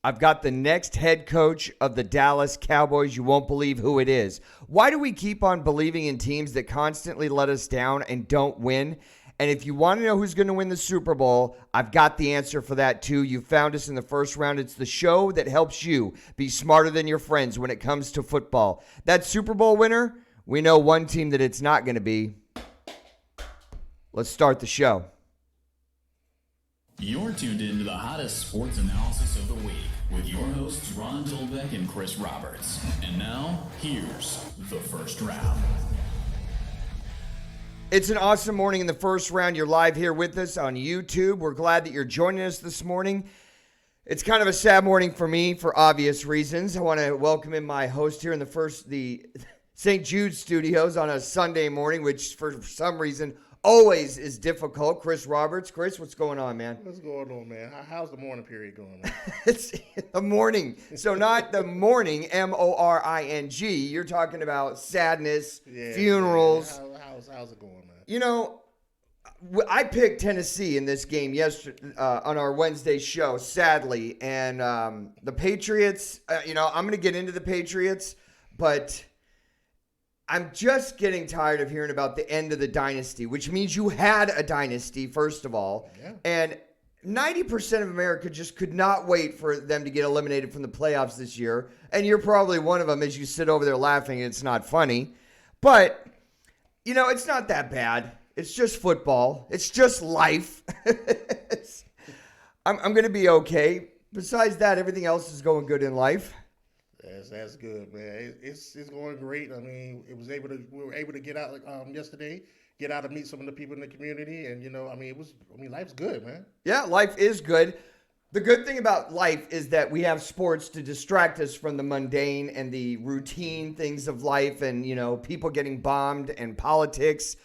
I've got the next head coach of the Dallas Cowboys. You won't believe who it is. Why do we keep on believing in teams that constantly let us down and don't win? And if you want to know who's going to win the Super Bowl, I've got the answer for that too. You found us in the first round. It's the show that helps you be smarter than your friends when it comes to football. That Super Bowl winner, we know one team that it's not going to be. Let's start the show. You're tuned in to the hottest sports analysis of the week with your hosts Ron Dolbeck and Chris Roberts. And now, here's the first round. It's an awesome morning in the first round. You're live here with us on YouTube. We're glad that you're joining us this morning. It's kind of a sad morning for me for obvious reasons. I want to welcome in my host here in the St. Jude studios on a Sunday morning, which for some reason always is difficult. Chris Roberts. Chris, what's going on, man? What's going on, man? How's the morning period going, man? It's the morning. So not the morning, MORING. You're talking about sadness, funerals. Yeah. How's it going, man? You know, I picked Tennessee in this game yesterday on our Wednesday show, sadly. And the Patriots, I'm going to get into the Patriots, but I'm just getting tired of hearing about the end of the dynasty, which means you had a dynasty, first of all. Yeah. And 90% of America just could not wait for them to get eliminated from the playoffs this year. And you're probably one of them as you sit over there laughing. It's not funny. But, it's not that bad. It's just football. It's just life. I'm going to be okay. Besides that, everything else is going good in life. That's good, man. It's going great. I mean, we were able to get out yesterday, get out and meet some of the people in the community, and life's good, man. Yeah, life is good. The good thing about life is that we have sports to distract us from the mundane and the routine things of life, and people getting bombed and politics.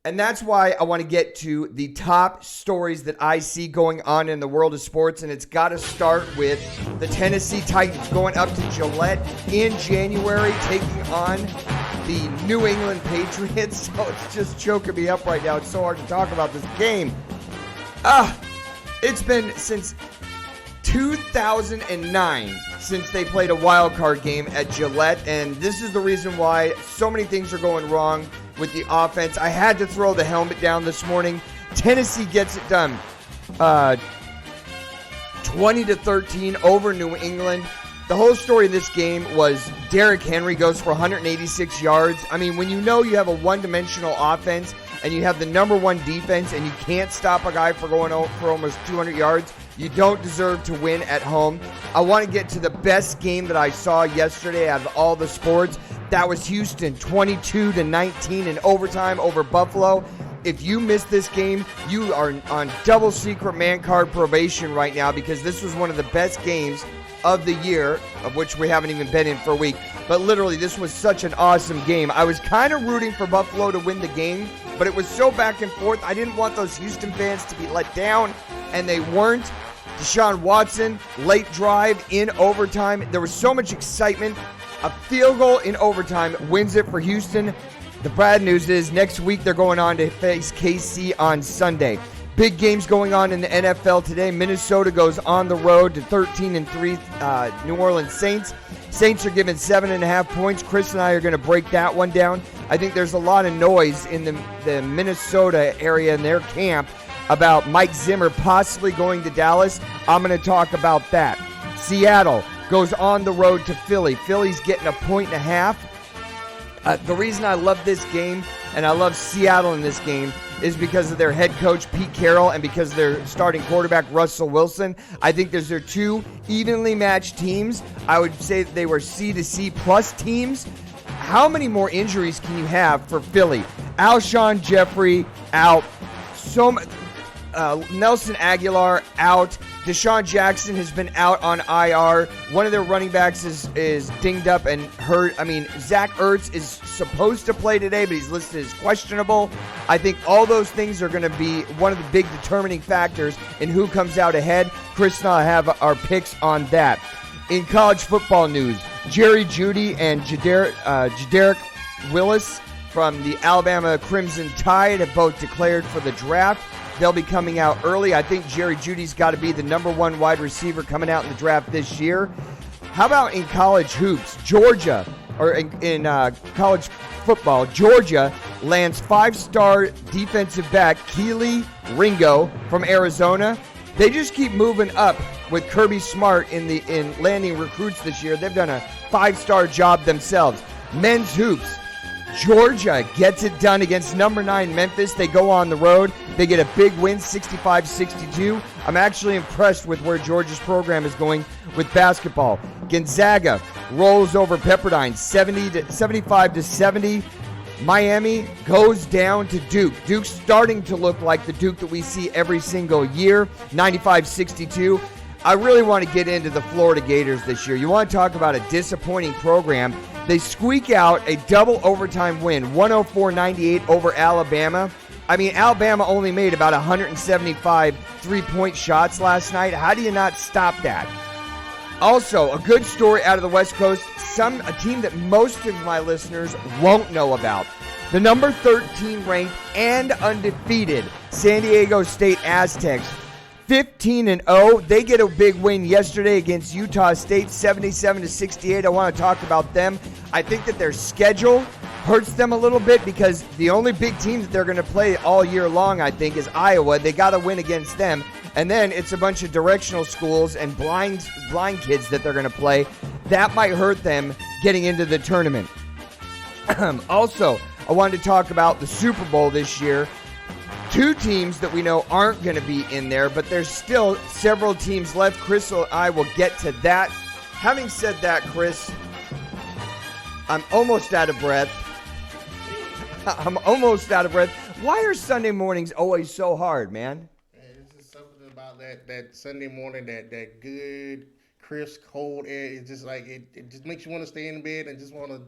And that's why I want to get to the top stories that I see going on in the world of sports. And it's got to start with the Tennessee Titans going up to Gillette in January, taking on the New England Patriots. So it's just choking me up right now. It's so hard to talk about this game. It's been since 2009 since they played a wild card game at Gillette. And this is the reason why so many things are going wrong with the offense. I had to throw the helmet down this morning. Tennessee gets it done. 20-13 over New England. The whole story of this game was Derrick Henry goes for 186 yards. I mean, when you have a one-dimensional offense and you have the number one defense and you can't stop a guy for going for almost 200 yards, you don't deserve to win at home. I want to get to the best game that I saw yesterday out of all the sports. That was Houston 22-19 in overtime over Buffalo. If you missed this game, you are on double secret man card probation right now, because this was one of the best games of the year, of which we haven't even been in for a week. But literally, this was such an awesome game. I was kind of rooting for Buffalo to win the game, but it was so back and forth. I didn't want those Houston fans to be let down, and they weren't. Deshaun Watson, late drive in overtime. There was so much excitement. A field goal in overtime wins it for Houston. The bad news is next week they're going on to face KC on Sunday. Big games going on in the NFL today. Minnesota goes on the road to 13-3 New Orleans Saints. Saints are given 7.5 points. Chris and I are going to break that one down. I think there's a lot of noise in the Minnesota area in their camp about Mike Zimmer possibly going to Dallas. I'm going to talk about that. Seattle goes on the road to Philly. Philly's getting 1.5 points. The reason I love this game and I love Seattle in this game is because of their head coach, Pete Carroll, and because of their starting quarterback, Russell Wilson. I think they're two evenly matched teams. I would say that they were C to C plus teams. How many more injuries can you have for Philly? Alshon Jeffrey out. Nelson Aguilar out. Deshaun Jackson has been out on IR. One of their running backs is dinged up and hurt. I mean, Zach Ertz is supposed to play today, but he's listed as questionable. I think all those things are going to be one of the big determining factors in who comes out ahead. Chris and I have our picks on that. In college football news, Jerry Jeudy and Jadarick Willis from the Alabama Crimson Tide have both declared for the draft. they'll be coming out early. I think Jerry Jeudy's got to be the number one wide receiver coming out in the draft this year. How about in college hoops? Georgia, or in college football, Georgia lands 5-star defensive back Keely Ringo from Arizona. They just keep moving up with Kirby Smart in landing recruits this year. They've done a 5-star job themselves. Men's hoops. Georgia gets it done against number 9 Memphis. They go on the road. They get a big win, 65-62. I'm actually impressed with where Georgia's program is going with basketball. Gonzaga rolls over Pepperdine, 75-70. Miami goes down to Duke. Duke's starting to look like the Duke that we see every single year, 95-62. I really want to get into the Florida Gators this year. You want to talk about a disappointing program. They squeak out a double overtime win, 104-98 over Alabama. I mean, Alabama only made about 175 three-point shots last night. How do you not stop that? Also, a good story out of the West Coast, a team that most of my listeners won't know about. The number 13 ranked and undefeated San Diego State Aztecs, 15-0. They get a big win yesterday against Utah State, 77-68. I want to talk about them. I think that their schedule hurts them a little bit because the only big team that they're going to play all year long, I think, is Iowa. They got to win against them. And then it's a bunch of directional schools and blind kids that they're going to play. That might hurt them getting into the tournament. Also, I wanted to talk about the Super Bowl this year. 2 teams that we know aren't going to be in there, but there's still several teams left. Chris and I will get to that. Having said that, Chris, I'm almost out of breath. Why are Sunday mornings always so hard, man? It's just something about that Sunday morning, that good, crisp, cold air. It's just like it just makes you want to stay in bed and just want to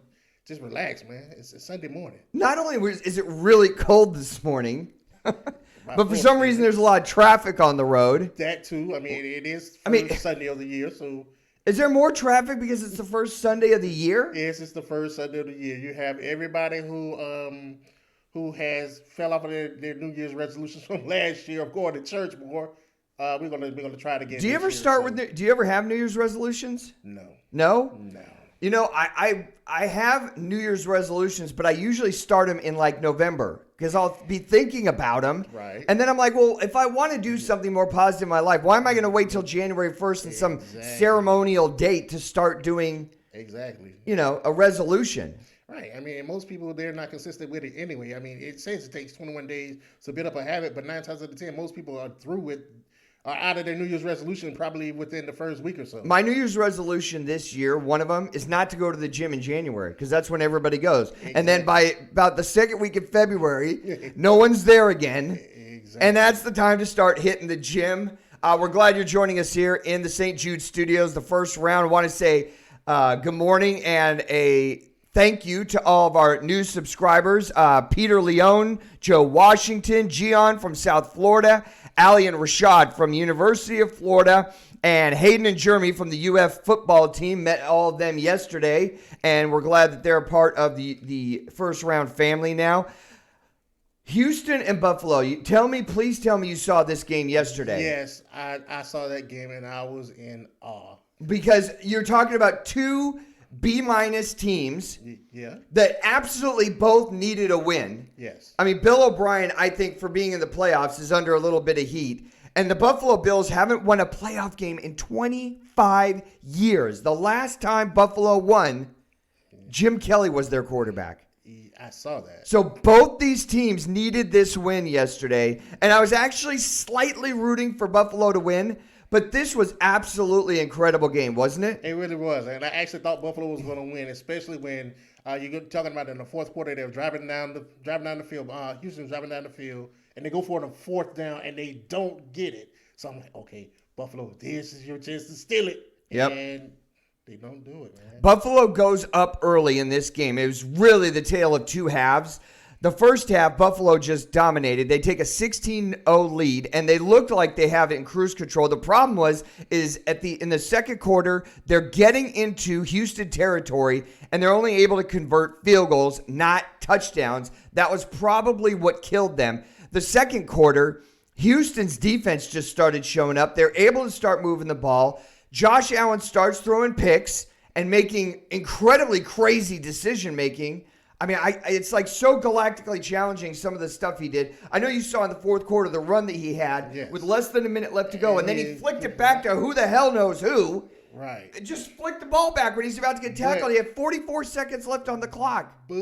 just relax, man. It's Sunday morning. Not only is it really cold this morning, but for some reason there's a lot of traffic on the road. That too. I mean, it is Sunday of the year, so. Is there more traffic because it's the first Sunday of the year? Yes, it's the first Sunday of the year. You have everybody who has fell off of their New Year's resolutions from last year of going to church more. We're gonna try it again. Do you ever do you ever have New Year's resolutions? No. No? No. You know, I have New Year's resolutions, but I usually start them in like November because I'll be thinking about them. Right. And then I'm like, well, if I want to do something more positive in my life, why am I going to wait till January 1st and some ceremonial date to start doing, a resolution? Right. I mean, most people, they're not consistent with it anyway. I mean, it says it takes 21 days to build up a habit, but 9 times out of 10, most people are through with out of their New Year's resolution probably within the first week or so. My New Year's resolution this year, one of them, is not to go to the gym in January because that's when everybody goes. Exactly. And then by about the second week of February, no one's there again. Exactly. And that's the time to start hitting the gym. We're glad you're joining us here in the St. Jude studios. The first round, I want to say good morning and a thank you to all of our new subscribers. Peter Leone, Joe Washington, Gian from South Florida, Allie and Rashad from the University of Florida, and Hayden and Jeremy from the UF football team. Met all of them yesterday, and we're glad that they're a part of the first round family now. Houston and Buffalo. Please tell me you saw this game yesterday. Yes, I saw that game, and I was in awe. Because you're talking about 2 B- teams that absolutely both needed a win. Yes. I mean, Bill O'Brien, I think, for being in the playoffs is under a little bit of heat. And the Buffalo Bills haven't won a playoff game in 25 years. The last time Buffalo won, Jim Kelly was their quarterback. I saw that. So both these teams needed this win yesterday. And I was actually slightly rooting for Buffalo to win. But this was absolutely incredible game, wasn't it? It really was. And I actually thought Buffalo was going to win, especially when you're talking about in the fourth quarter, they were driving down the field. Houston's driving down the field, and they go for the 4th down, and they don't get it. So I'm like, okay, Buffalo, this is your chance to steal it. Yep. And they don't do it, man. Buffalo goes up early in this game. It was really the tale of 2 halves. The first half, Buffalo just dominated. They take a 16-0 lead, and they looked like they have it in cruise control. The problem is in the second quarter, they're getting into Houston territory, and they're only able to convert field goals, not touchdowns. That was probably what killed them. The second quarter, Houston's defense just started showing up. They're able to start moving the ball. Josh Allen starts throwing picks and making incredibly crazy decision-making. I mean, it's like so galactically challenging, some of the stuff he did. I know you saw in the fourth quarter the run that he had with less than a minute left to go, and then he flicked it back to who the hell knows who. Right. It just flicked the ball back when he's about to get tackled. He had 44 seconds left on the clock. But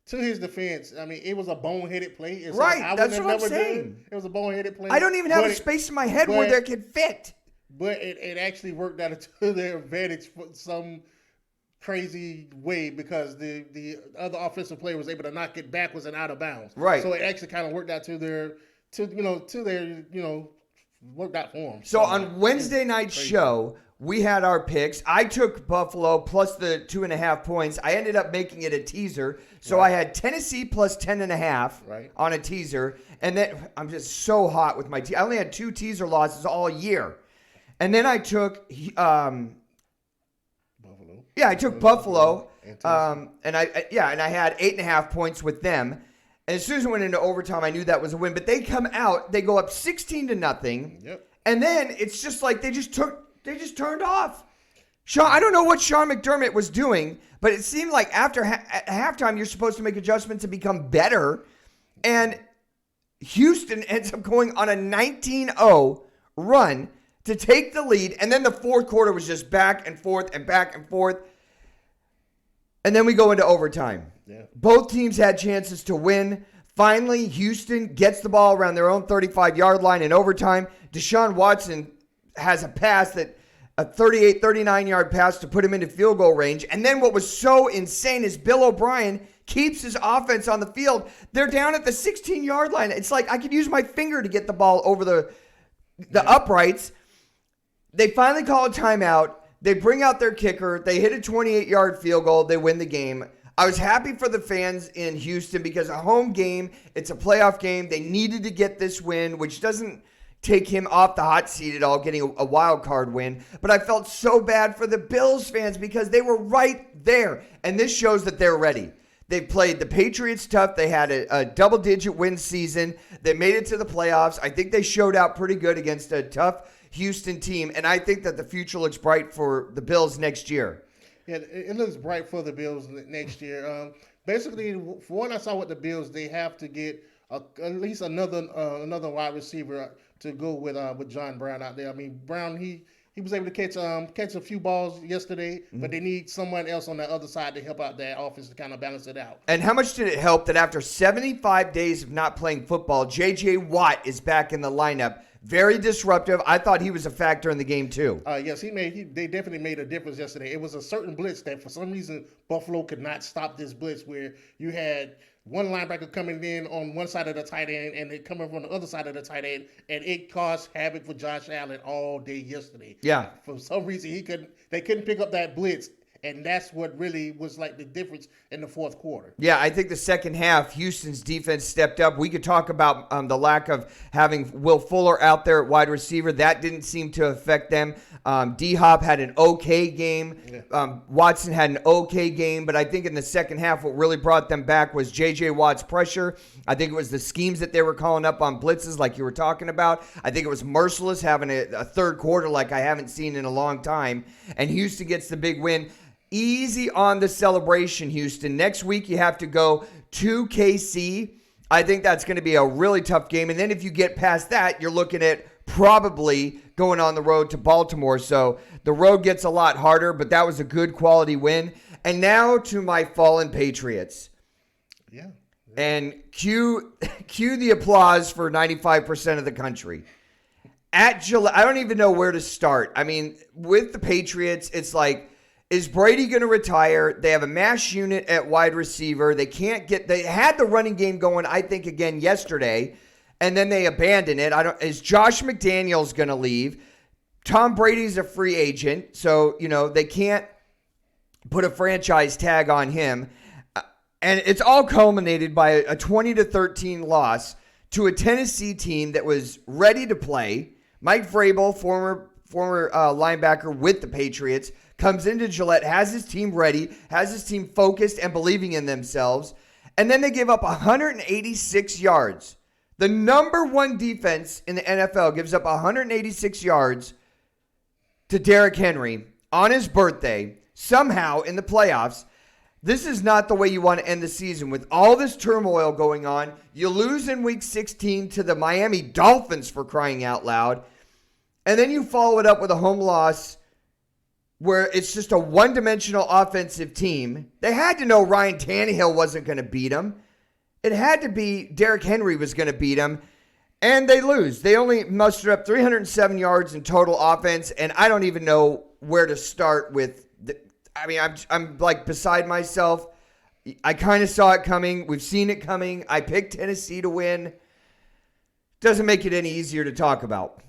to his defense, I mean, it was a boneheaded play. It's Right, that's what I'm saying. It was a boneheaded play. I don't even have a space in my head where there can fit. But it actually worked out to their advantage for some crazy way because the other offensive player was able to knock it backwards and out of bounds. Right. So it actually kind of worked out to their worked out for them. So on Wednesday night's show, we had our picks. I took Buffalo plus the 2.5 points. I ended up making it a teaser. So I had Tennessee plus 10.5 on a teaser. And then I'm just so hot with my I only had 2 teaser losses all year. And then I took Buffalo. Yeah, I took Buffalo. And I had 8.5 points with them. And as soon as it went into overtime, I knew that was a win. But they come out, they go up 16-0. Yep. And then it's just like they just turned off. I don't know what Sean McDermott was doing, but it seemed like after at halftime you're supposed to make adjustments and become better. And Houston ends up going on a 19-0 run to take the lead. And then the fourth quarter was just back and forth and back and forth. And then we go into overtime. Yeah. Both teams had chances to win. Finally, Houston gets the ball around their own 35-yard line in overtime. Deshaun Watson has a pass a 38, 39-yard pass to put him into field goal range. And then what was so insane is Bill O'Brien keeps his offense on the field. They're down at the 16-yard line. It's like I could use my finger to get the ball over the uprights. They finally call a timeout. They bring out their kicker. They hit a 28-yard field goal. They win the game. I was happy for the fans in Houston because a home game, it's a playoff game. They needed to get this win, which doesn't take him off the hot seat at all, getting a wild card win. But I felt so bad for the Bills fans because they were right there. And this shows that they're ready. They played the Patriots tough. They had a double-digit win season. They made it to the playoffs. I think they showed out pretty good against a tough Houston team. And I think that the future looks bright for the Bills next year. Yeah, it looks bright for the Bills next year. Basically, for what I saw with the Bills, they have to get at least another wide receiver to go with John Brown out there. I mean, Brown he was able to catch a few balls yesterday, but they need someone else on the other side to help out that offense to kind of balance it out. And how much did it help that after 75 days of not playing football, J.J. Watt is back in the lineup? Very disruptive. I thought he was a factor in the game too. Yes, they definitely made a difference yesterday. It was a certain blitz that for some reason Buffalo could not stop this blitz where you had one linebacker coming in on one side of the tight end and it coming from the other side of the tight end, and it caused havoc for Josh Allen all day yesterday. Yeah. For some reason they couldn't pick up that blitz. And that's what really was like the difference in the fourth quarter. Yeah, I think the second half, Houston's defense stepped up. We could talk about the lack of having Will Fuller out there at wide receiver. That didn't seem to affect them. D-Hop had an okay game. Yeah. Watson had an okay game. But I think in the second half, what really brought them back was J.J. Watt's pressure. I think it was the schemes that they were calling up on blitzes like you were talking about. I think it was merciless having a third quarter like I haven't seen in a long time. And Houston gets the big win. Easy on the celebration, Houston. Next week, you have to go to KC. I think that's going to be a really tough game. And then if you get past that, you're looking at probably going on the road to Baltimore. So the road gets a lot harder, but that was a good quality win. And now to my fallen Patriots. Yeah. And cue the applause for 95% of the country. At Gillette, I don't even know where to start. I mean, with the Patriots, it's like, is Brady going to retire? They have a mash unit at wide receiver. They had the running game going, I think, again yesterday, and then they abandoned it. Is Josh McDaniels going to leave? Tom Brady's a free agent, so, they can't put a franchise tag on him. And it's all culminated by a 20-13 loss to a Tennessee team that was ready to play. Mike Vrabel, former linebacker with the Patriots, comes into Gillette, has his team ready, has his team focused and believing in themselves, and then they give up 186 yards The number one defense in the NFL gives up 186 yards to Derrick Henry on his birthday, somehow in the playoffs. This is not the way you want to end the season with all this turmoil going on. You lose in week 16 to the Miami Dolphins, for crying out loud. And then you follow it up with a home loss where it's just a one-dimensional offensive team. They had to know Ryan Tannehill wasn't going to beat them. It had to be Derrick Henry was going to beat them. And they lose. They only mustered up 307 yards in total offense, and I don't even know where to start with. I'm like beside myself. I kind of saw it coming. We've seen it coming. I picked Tennessee to win. Doesn't make it any easier to talk about.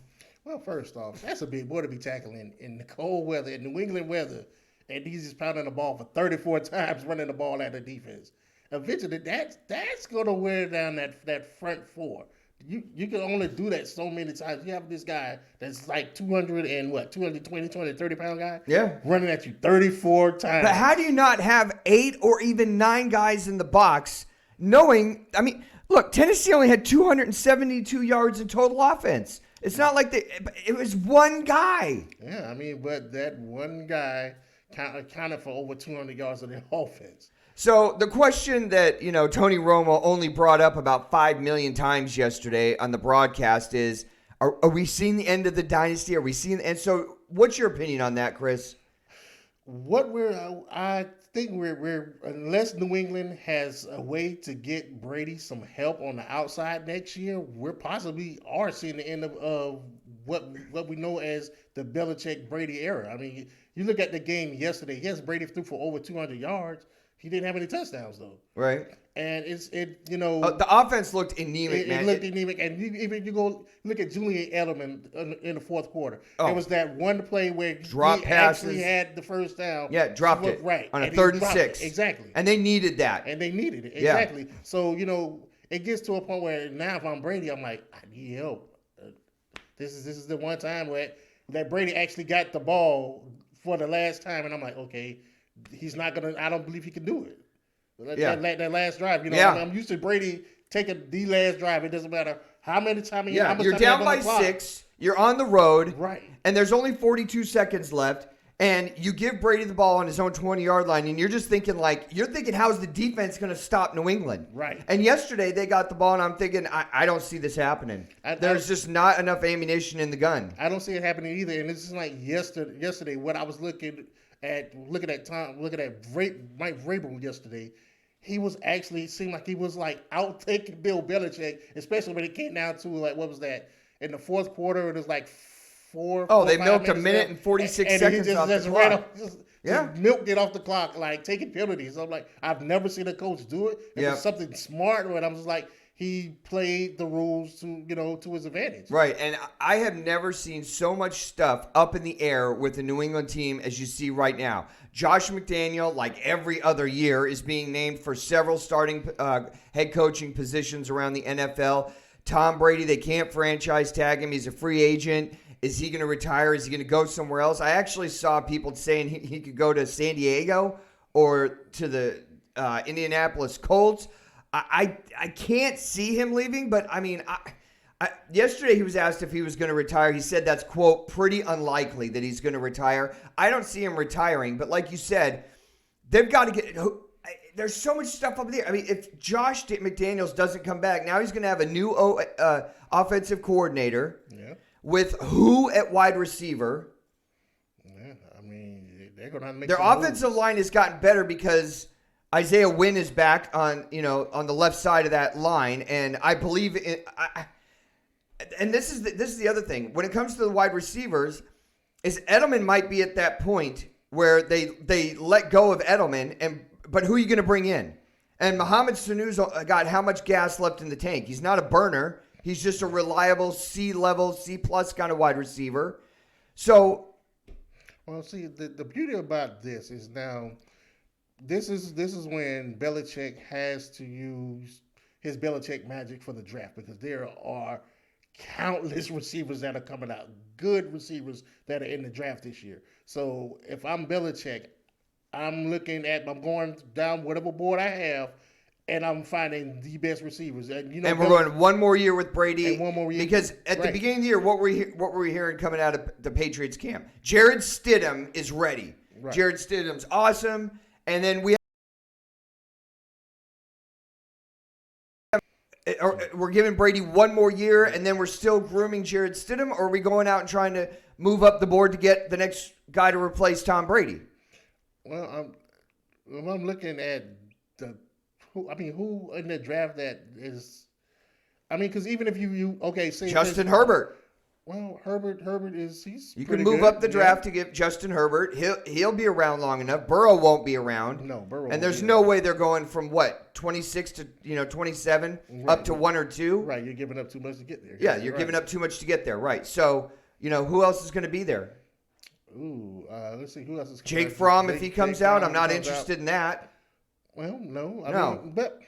Well, first off, that's a big boy to be tackling in the cold weather, in New England weather, and he's just pounding the ball for 34 times, running the ball at the defense. Eventually, that's going to wear down that front four. You can only do that so many times. You have this guy that's like 230 pound guy, running at you 34 times. But how do you not have 8 or even 9 guys in the box, knowing? I mean, look, Tennessee only had 272 yards in total offense. It's not like it was one guy. Yeah, I mean, but that one guy accounted for over 200 yards of their offense. So the question that, Tony Romo only brought up about 5 million times yesterday on the broadcast is, are we seeing the end of the dynasty? Are we seeing the end? So what's your opinion on that, Chris? I think we're unless New England has a way to get Brady some help on the outside next year, we're possibly are seeing the end of what we know as the Belichick-Brady era. I mean, you look at the game yesterday. Yes, Brady threw for over 200 yards. He didn't have any touchdowns though. Right. And the offense looked anemic, man. It looked anemic, and even you go look at Julian Edelman in the fourth quarter. There was that one play where he actually had the first down. Yeah, dropped it right on a 3rd and 6. Exactly. And they needed that. Exactly. Yeah. So it gets to a point where now if I'm Brady, I'm like, I need help. This is the one time where that Brady actually got the ball for the last time, and I'm like, okay, he's not gonna. I don't believe he can do it. That last drive, I'm used to Brady taking the last drive. It doesn't matter how many times. Yeah, you're down by 6. You're on the road, right? And there's only 42 seconds left, and you give Brady the ball on his own 20-yard line, and you're just thinking how's the defense going to stop New England? Right. And yesterday they got the ball, and I'm thinking, I don't see this happening. There's just not enough ammunition in the gun. I don't see it happening either. And it's just like yesterday when I was looking at Mike Vrabel yesterday. He was actually seemed like he was like out taking Bill Belichick, especially when it came down to like what was that in the fourth quarter? It was like 4. Oh, they milked a minute and 46 seconds off the clock. Just milked it off the clock, like taking penalties. I'm like, I've never seen a coach do it. It was something smart, but I'm just like, he played the rules to his advantage. Right, and I have never seen so much stuff up in the air with the New England team as you see right now. Josh McDaniel, like every other year, is being named for several starting head coaching positions around the NFL. Tom Brady, they can't franchise tag him. He's a free agent. Is he going to retire? Is he going to go somewhere else? I actually saw people saying he could go to San Diego or to the Indianapolis Colts. I can't see him leaving, but I mean, yesterday he was asked if he was going to retire. He said that's, quote, pretty unlikely that he's going to retire. I don't see him retiring, but like you said, they've got to get – there's so much stuff up there. I mean, if Josh McDaniels doesn't come back, now he's going to have a new offensive coordinator with who at wide receiver. Yeah, I mean, they're going to make their offensive line has gotten better because – Isaiah Wynn is back on the left side of that line, and I believe and this is the other thing when it comes to the wide receivers, is Edelman might be at that point where they let go of Edelman, but who are you going to bring in? And Mohamed Sanu's got how much gas left in the tank? He's not a burner. He's just a reliable C-level, C-plus kind of wide receiver. So, well, see, the beauty about this is now. This is when Belichick has to use his Belichick magic for the draft, because there are countless receivers that are coming out, good receivers that are in the draft this year. So if I'm Belichick, I'm going down whatever board I have. and I'm finding the best receivers. And And we're going one more year with Brady. And one more year. Because at the beginning of the year, what were we hearing coming out of the Patriots camp? Jared Stidham is ready. Right. Jared Stidham's awesome. And then we're giving Brady one more year, and then we're still grooming Jared Stidham, or are we going out and trying to move up the board to get the next guy to replace Tom Brady? Well, I'm looking at who in the draft that is. I mean, because even if you say Justin Herbert. Well, Herbert he's. You can move up the draft to get Justin Herbert. He'll be around long enough. Burrow won't be around. No, Burrow. And there's no way they're going from 26 to 27 up to 1 or 2. Right, you're giving up too much to get there. Yeah, you're giving up too much to get there. Right. So who else is going to be there? Ooh, let's see who else is. Jake Fromm, if he comes out, I'm not interested in that. Well, no, No. But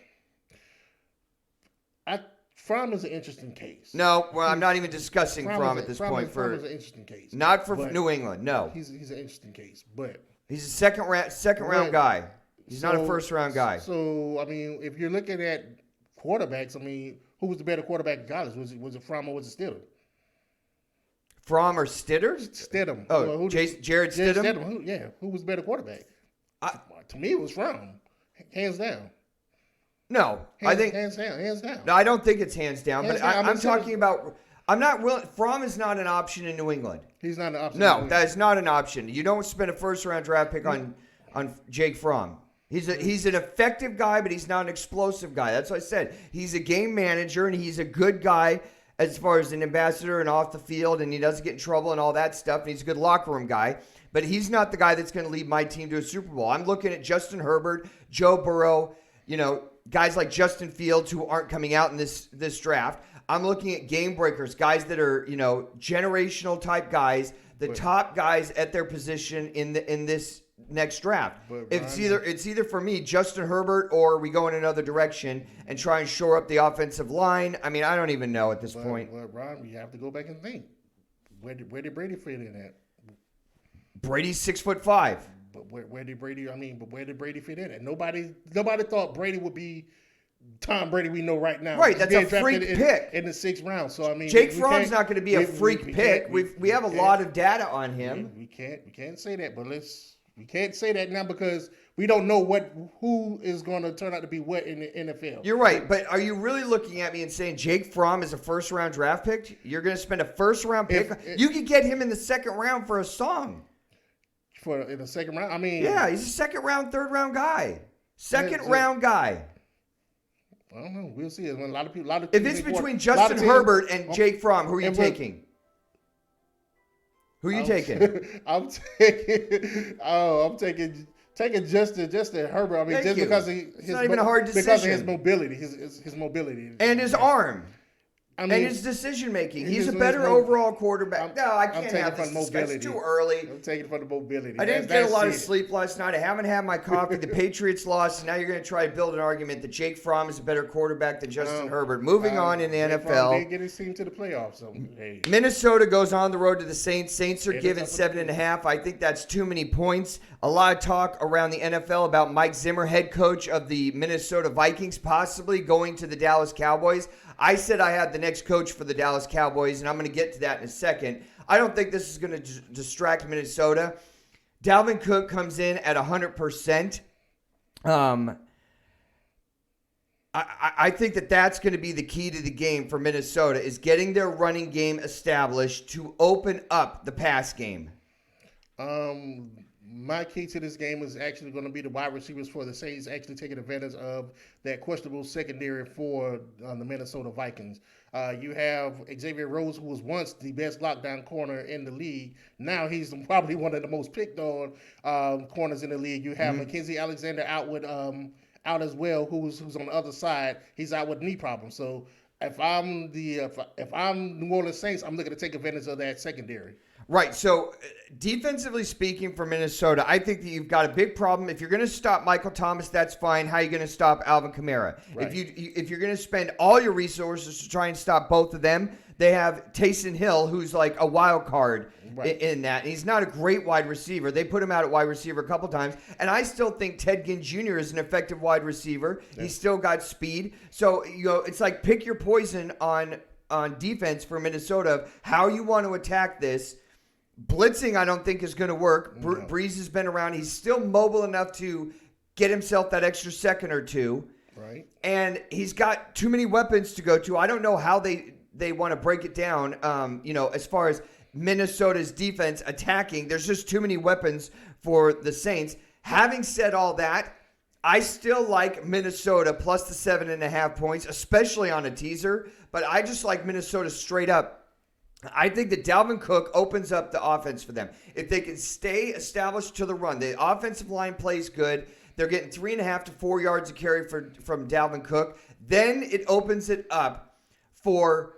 Fromm is an interesting case. No, well, I'm not even discussing Fromm at this point. Fromm is an interesting case. Not for New England. No, he's an interesting case, but he's a second round guy. He's not a first round guy. So I mean, if you're looking at quarterbacks, I mean, who was the better quarterback in college? Was it Fromm or was it Stidham? Fromm or Stidham? Stidham. Oh, well, Jared Stidham. Who was the better quarterback? To me, it was Fromm, hands down. No, I think hands down. No, I don't think it's hands down. Hands but down. I'm talking about. I'm not willing. Fromm is not an option in New England. He's not an option. No, that is not an option. You don't spend a first round draft pick on Jake Fromm. He's an effective guy, but he's not an explosive guy. That's what I said. He's a game manager, and he's a good guy as far as an ambassador and off the field, and he doesn't get in trouble and all that stuff, and he's a good locker room guy. But he's not the guy that's going to lead my team to a Super Bowl. I'm looking at Justin Herbert, Joe Burrow, guys like Justin Fields who aren't coming out in this draft. I'm looking at game breakers, guys that are, generational type guys, top guys at their position in this next draft. It's either for me, Justin Herbert, or we go in another direction and try and shore up the offensive line. I mean, I don't even know at this point. But Ron, you have to go back and think. Where did Brady fit in at? Brady's 6'5". But where did Brady fit in at? Nobody thought Brady would be Tom Brady we know right now. Right, that's a freak pick in the 6th round. So I mean, Jake Fromm's not going to be a freak pick. We have a lot of data on him. We can't say that, but we can't say that now because we don't know who is going to turn out to be what in the NFL. You're right, but are you really looking at me and saying Jake Fromm is a first round draft pick? You're going to spend a first round pick? You could get him in the 2nd round for a song. In the 2nd round, I mean, yeah, he's a 2nd round, 3rd round guy. Second round guy. I don't know. We'll see. A lot of people. If it's between Justin Herbert and Jake Fromm, who are you taking? Who are you taking? I'm taking Justin Herbert. I mean, just because it's not even a hard decision. Because of his mobility, his mobility, and his arm. and his decision making. He's a better overall quarterback. No, I can't have this discussion. It's too early. I'm taking for the mobility. I didn't get a lot of sleep last night. I haven't had my coffee. The Patriots lost, and now you're going to try to build an argument that Jake Fromm is a better quarterback than Justin Herbert. Moving on in the NFL. Did get his team to the playoffs. So, hey. Minnesota goes on the road to the Saints. Saints are given 7.5. I think that's too many points. A lot of talk around the NFL about Mike Zimmer, head coach of the Minnesota Vikings, possibly going to the Dallas Cowboys. I said I had the next coach for the Dallas Cowboys, and I'm going to get to that in a second. I don't think this is going to distract Minnesota. Dalvin Cook comes in at 100%. I think that's going to be the key to the game for Minnesota, is getting their running game established to open up the pass game. My key to this game is actually going to be the wide receivers for the Saints actually taking advantage of that questionable secondary for the Minnesota Vikings. You have Xavier Rhodes, who was once the best lockdown corner in the league. Now he's probably one of the most picked on corners in the league. You have Mackenzie Alexander out as well, who's on the other side. He's out with knee problems. So if I'm New Orleans Saints, I'm looking to take advantage of that secondary. Right. So defensively speaking for Minnesota, I think that you've got a big problem. If you're going to stop Michael Thomas, that's fine. How are you going to stop Alvin Kamara? Right. If you're going to spend all your resources to try and stop both of them, they have Taysom Hill, who's like a wild card in that. And he's not a great wide receiver. They put him out at wide receiver a couple times. And I still think Ted Ginn Jr. is an effective wide receiver. Yeah. He's still got speed. So, it's like pick your poison on defense for Minnesota, how you want to attack this. Blitzing, I don't think, is going to work. No. Breeze has been around. He's still mobile enough to get himself that extra second or two. Right. And he's got too many weapons to go to. I don't know how they want to break it down, as far as Minnesota's defense attacking. There's just too many weapons for the Saints. Having said all that, I still like Minnesota plus the 7.5 points, especially on a teaser. But I just like Minnesota straight up. I think that Dalvin Cook opens up the offense for them. If they can stay established to the run, the offensive line plays good. They're getting 3.5 to 4 yards a carry from Dalvin Cook. Then it opens it up for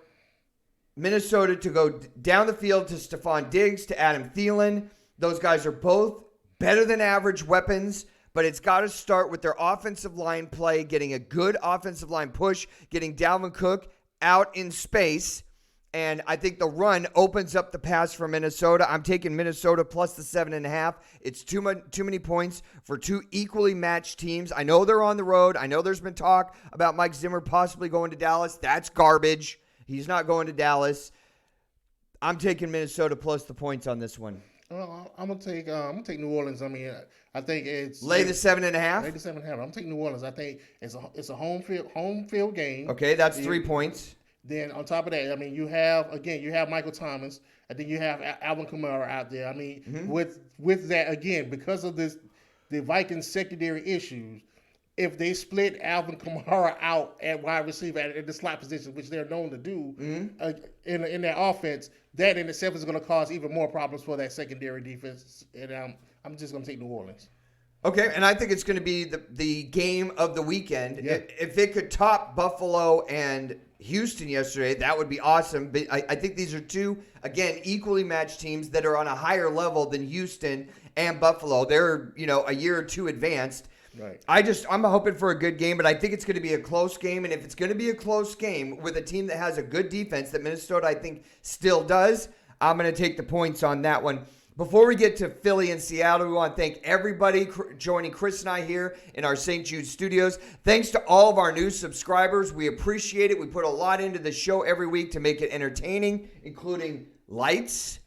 Minnesota to go down the field to Stephon Diggs, to Adam Thielen. Those guys are both better than average weapons, but it's got to start with their offensive line play, getting a good offensive line push, getting Dalvin Cook out in space. And I think the run opens up the pass for Minnesota. I'm taking Minnesota plus the 7.5. It's too many points for two equally matched teams. I know they're on the road. I know there's been talk about Mike Zimmer possibly going to Dallas. That's garbage. He's not going to Dallas. I'm taking Minnesota plus the points on this one. Well, I'm gonna take New Orleans. I mean, I think it's lay the 7.5. Lay the 7.5. I'm taking New Orleans. I think it's a home field game. Okay, that's 3 points. Then on top of that, I mean, you have Michael Thomas, and then you have Alvin Kamara out there. I mean, with that, again, because of the Vikings secondary issues, if they split Alvin Kamara out at wide receiver at the slot position, which they're known to do in their offense, that in itself is going to cause even more problems for that secondary defense. And I'm just going to take New Orleans. Okay, and I think it's going to be the game of the weekend. Yeah. If it could top Buffalo and Houston yesterday, that would be awesome. But I think these are two, again, equally matched teams that are on a higher level than Houston and Buffalo. They're, a year or two advanced. Right. I'm hoping for a good game, but I think it's going to be a close game. And if it's going to be a close game with a team that has a good defense that Minnesota, I think, still does, I'm going to take the points on that one. Before we get to Philly and Seattle, we want to thank everybody joining Chris and I here in our St. Jude studios. Thanks to all of our new subscribers. We appreciate it. We put a lot into the show every week to make it entertaining, including lights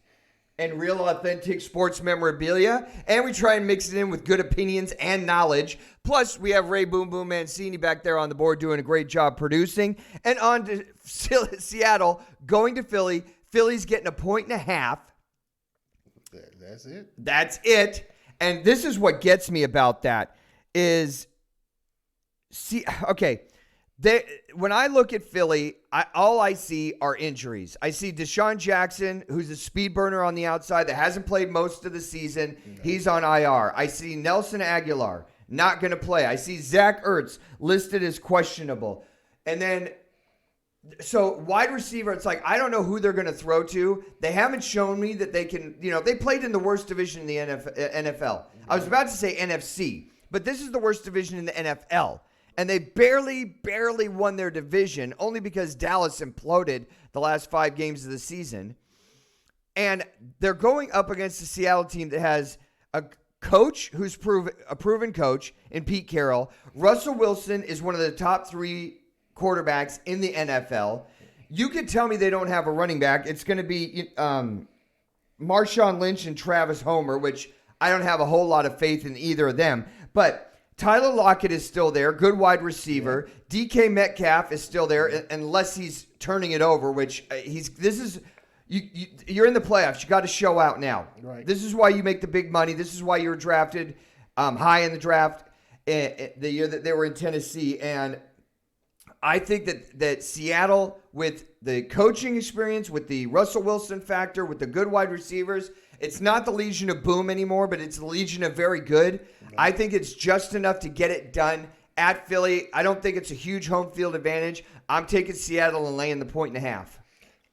and real authentic sports memorabilia. And we try and mix it in with good opinions and knowledge. Plus, we have Ray Boom Boom Mancini back there on the board doing a great job producing. And on to Seattle, going to Philly. Philly's getting 1.5 points. That's it. And this is what gets me about that is, when I look at Philly, all I see are injuries. I see Deshaun Jackson, who's a speed burner on the outside that hasn't played most of the season. No. He's on IR. I see Nelson Aguilar, not going to play. I see Zach Ertz listed as questionable. And then so wide receiver, it's like, I don't know who they're going to throw to. They haven't shown me that they can, they played in the worst division in the NFL. I was about to say NFC, but this is the worst division in the NFL. And they barely won their division only because Dallas imploded the last 5 games of the season. And they're going up against a Seattle team that has a coach who's a proven coach in Pete Carroll. Russell Wilson is one of the top 3 quarterbacks in the NFL. You could tell me they don't have a running back. It's going to be Marshawn Lynch and Travis Homer, which I don't have a whole lot of faith in either of them. But Tyler Lockett is still there, good wide receiver. Yeah. DK Metcalf is still there, unless he's turning it over, which you're in the playoffs. You got to show out now. Right. This is why you make the big money. This is why you were drafted high in the draft the year that they were in Tennessee. And I think that Seattle, with the coaching experience, with the Russell Wilson factor, with the good wide receivers, it's not the Legion of Boom anymore, but it's the Legion of Very Good. Mm-hmm. I think it's just enough to get it done at Philly. I don't think it's a huge home field advantage. I'm taking Seattle and laying the 1.5.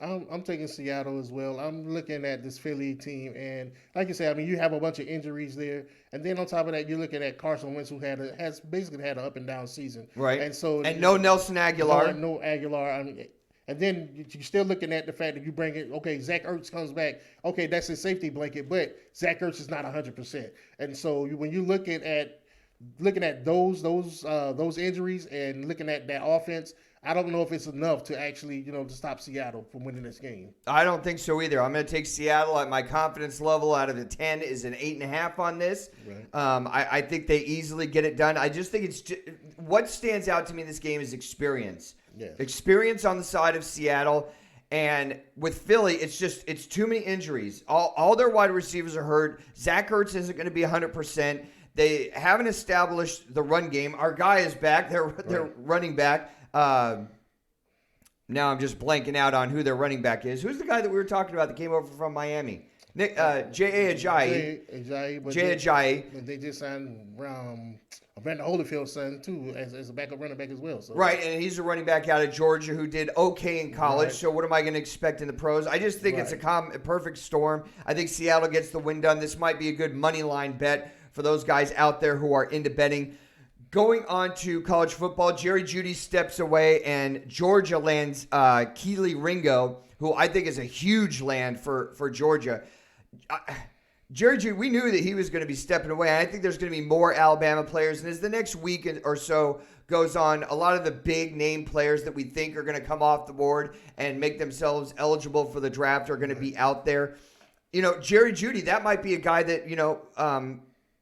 I'm taking Seattle as well. I'm looking at this Philly team, and like you said, I mean, you have a bunch of injuries there, and then on top of that, you're looking at Carson Wentz, who has basically had an up and down season, right? And so no Nelson Aguilar, no Aguilar. I mean, And then you're still looking at the fact that you bring it, okay, Zach Ertz comes back. Okay, that's his safety blanket, but Zach Ertz is not 100%. And so when you looking at those injuries and looking at that offense, I don't know if it's enough to actually, to stop Seattle from winning this game. I don't think so either. I'm going to take Seattle at my confidence level out of the 10 is an 8.5 on this. Right. I think they easily get it done. I just think what stands out to me in this game is experience. Yes. Experience on the side of Seattle. And with Philly, it's too many injuries. All their wide receivers are hurt. Zach Ertz isn't going to be 100%. They haven't established the run game. Our guy is back. They're running back. Now I'm just blanking out on who their running back is. Who's the guy that we were talking about that came over from Miami? J.A. Ajayi. But they just signed Brandon Holyfield's son, too, as a backup running back as well. So. Right, and he's a running back out of Georgia who did okay in college. Right. So what am I going to expect in the pros? I just think it's a perfect storm. I think Seattle gets the win done. This might be a good money line bet for those guys out there who are into betting. Going on to college football, Jerry Jeudy steps away, and Georgia lands Keely Ringo, who I think is a huge land for Georgia. Jerry Jeudy, we knew that he was going to be stepping away. I think there's going to be more Alabama players. And as the next week or so goes on, a lot of the big name players that we think are going to come off the board and make themselves eligible for the draft are going to be out there. Jerry Jeudy, that might be a guy that,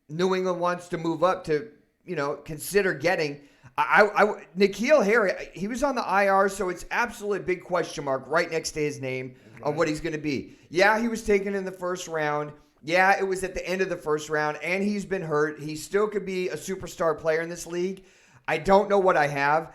New England wants to move up to, consider getting. N'Keal Harry, he was on the IR, so it's absolutely a big question mark right next to his name on what he's going to be. Yeah, he was taken in the first round. Yeah, it was at the end of the first round, and he's been hurt. He still could be a superstar player in this league. I don't know what I have.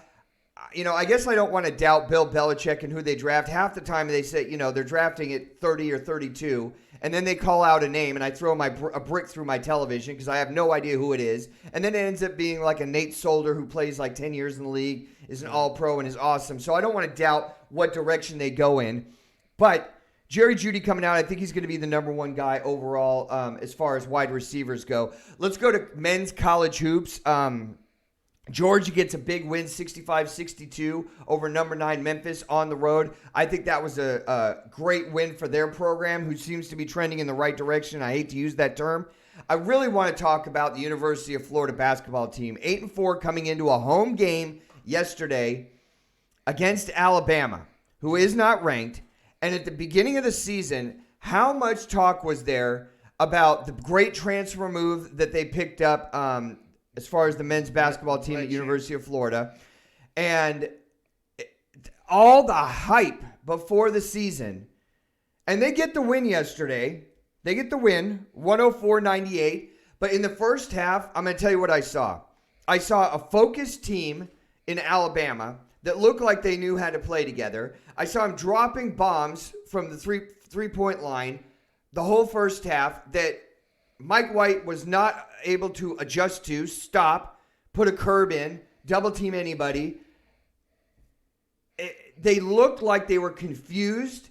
I guess I don't want to doubt Bill Belichick and who they draft. Half the time they say, they're drafting at 30 or 32, and then they call out a name, and I throw a brick through my television because I have no idea who it is. And then it ends up being like a Nate Solder who plays like 10 years in the league, is an all-pro, and is awesome. So I don't want to doubt what direction they go in. But Jerry Jeudy coming out, I think he's going to be the number one guy overall as far as wide receivers go. Let's go to men's college hoops. Georgia gets a big win, 65-62 over number 9 Memphis on the road. I think that was a great win for their program, who seems to be trending in the right direction. I hate to use that term. I really want to talk about the University of Florida basketball team. 8-4 coming into a home game yesterday against Alabama, who is not ranked. And at the beginning of the season, how much talk was there about the great transfer move that they picked up as far as the men's basketball team at University of Florida. And all the hype before the season. And they get the win yesterday. They get the win, 104-98. But in the first half, I'm going to tell you what I saw. I saw a focused team in Alabama that looked like they knew how to play together. I saw them dropping bombs from the three-point line the whole first half that Mike White was not able to adjust to, stop, put a curb in, double team anybody. They looked like they were confused.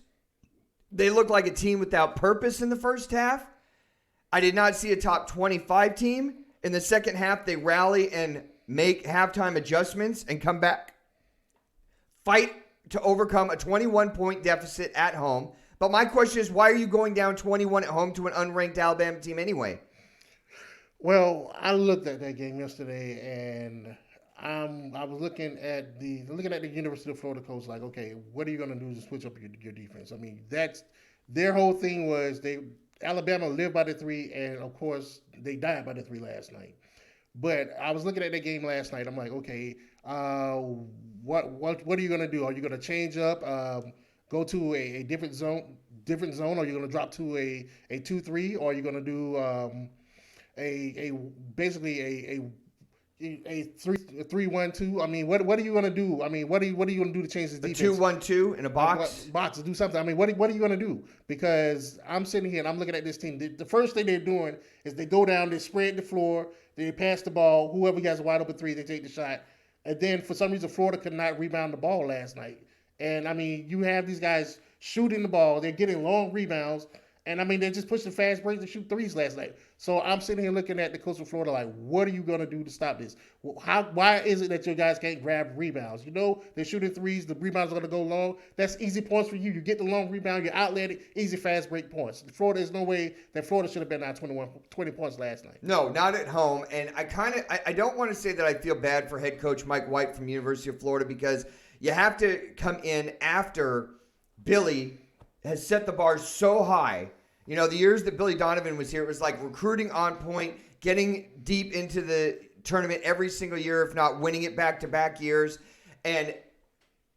They looked like a team without purpose in the first half. I did not see a top 25 team. In the second half, they rally and make halftime adjustments and come back. Fight to overcome a 21-point deficit at home. But my question is, why are you going down 21 at home to an unranked Alabama team anyway? Well, I looked at that game yesterday, and I was looking at the University of Florida coach, like, okay, what are you going to do to switch up your defense? I mean, that's their whole thing was Alabama lived by the 3, and of course they died by the 3 last night. But I was looking at that game last night. I'm like, okay, what are you going to do? Are you going to change up? Go to a different zone? Or are you going to drop to a 2-3? Or are you going to do basically a 3-1-2? I mean, what are you going to do? I mean, what are you going to do to change this defense? A 2-1-2 in a box? Box to do something. I mean, what are you going to do? Because I'm sitting here and I'm looking at this team. The first thing they're doing is they go down, they spread the floor, they pass the ball. Whoever has a wide open 3, they take the shot. And then for some reason, Florida could not rebound the ball last night. And, I mean, you have these guys shooting the ball. They're getting long rebounds. And I mean, they just pushed the fast break to shoot threes last night. So I'm sitting here looking at the coach of Florida like, what are you going to do to stop this? Why is it that your guys can't grab rebounds? You know, they're shooting threes. The rebounds are going to go long. That's easy points for you. You get the long rebound. You outlet it. Easy fast break points. Florida, there's no way that Florida should have been down 20 points last night. No, not at home. And I don't want to say that I feel bad for head coach Mike White from University of Florida, because you have to come in after Billy has set the bar so high. You know, the years that Billy Donovan was here, it was like recruiting on point, getting deep into the tournament every single year, if not winning it back-to-back years. And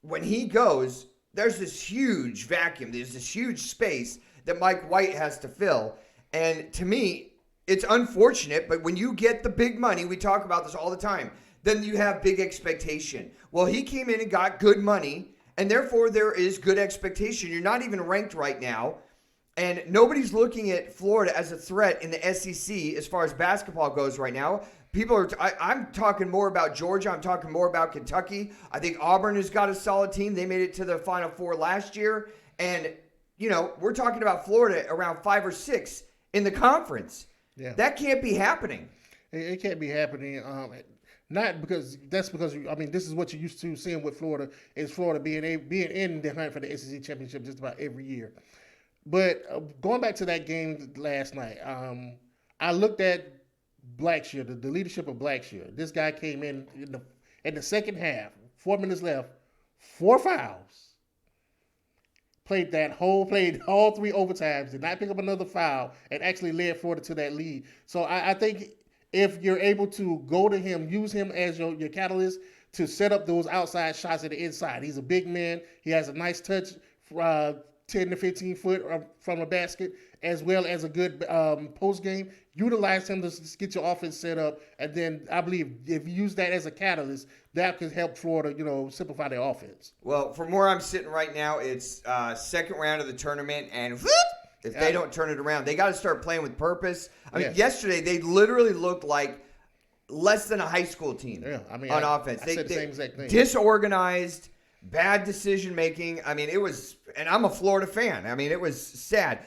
when he goes, there's this huge vacuum. There's this huge space that Mike White has to fill. And to me, it's unfortunate, but when you get the big money, we talk about this all the time, then you have big expectation. Well, he came in and got good money, and therefore there is good expectation. You're not even ranked right now. And nobody's looking at Florida as a threat in the SEC as far as basketball goes right now. People are. I'm talking more about Georgia. I'm talking more about Kentucky. I think Auburn has got a solid team. They made it to the Final Four last year. And, you know, we're talking about Florida around 5 or 6 in the conference. Yeah. That can't be happening. It can't be happening. Not because that's because I mean this is what you're used to seeing with Florida, is Florida being in the hunt for the SEC championship just about every year. But going back to that game last night, I looked at Blackshear, the leadership of Blackshear. This guy came in the second half, 4 minutes left, 4 fouls. Played all 3 overtimes, did not pick up another foul, and actually led Florida to that lead. So I think if you're able to go to him, use him as your catalyst to set up those outside shots at the inside. He's a big man. He has a nice touch, 10 to 15 foot from a basket, as well as a good post game. Utilize him to get your offense set up, and then I believe if you use that as a catalyst, that could help Florida, simplify their offense. Well, from where I'm sitting right now, it's second round of the tournament, and if they don't turn it around, they got to start playing with purpose. I mean, yesterday they literally looked like less than a high school team on offense. I said the same exact thing. Disorganized, bad decision making. I mean, it was, and I'm a Florida fan. I mean, it was sad.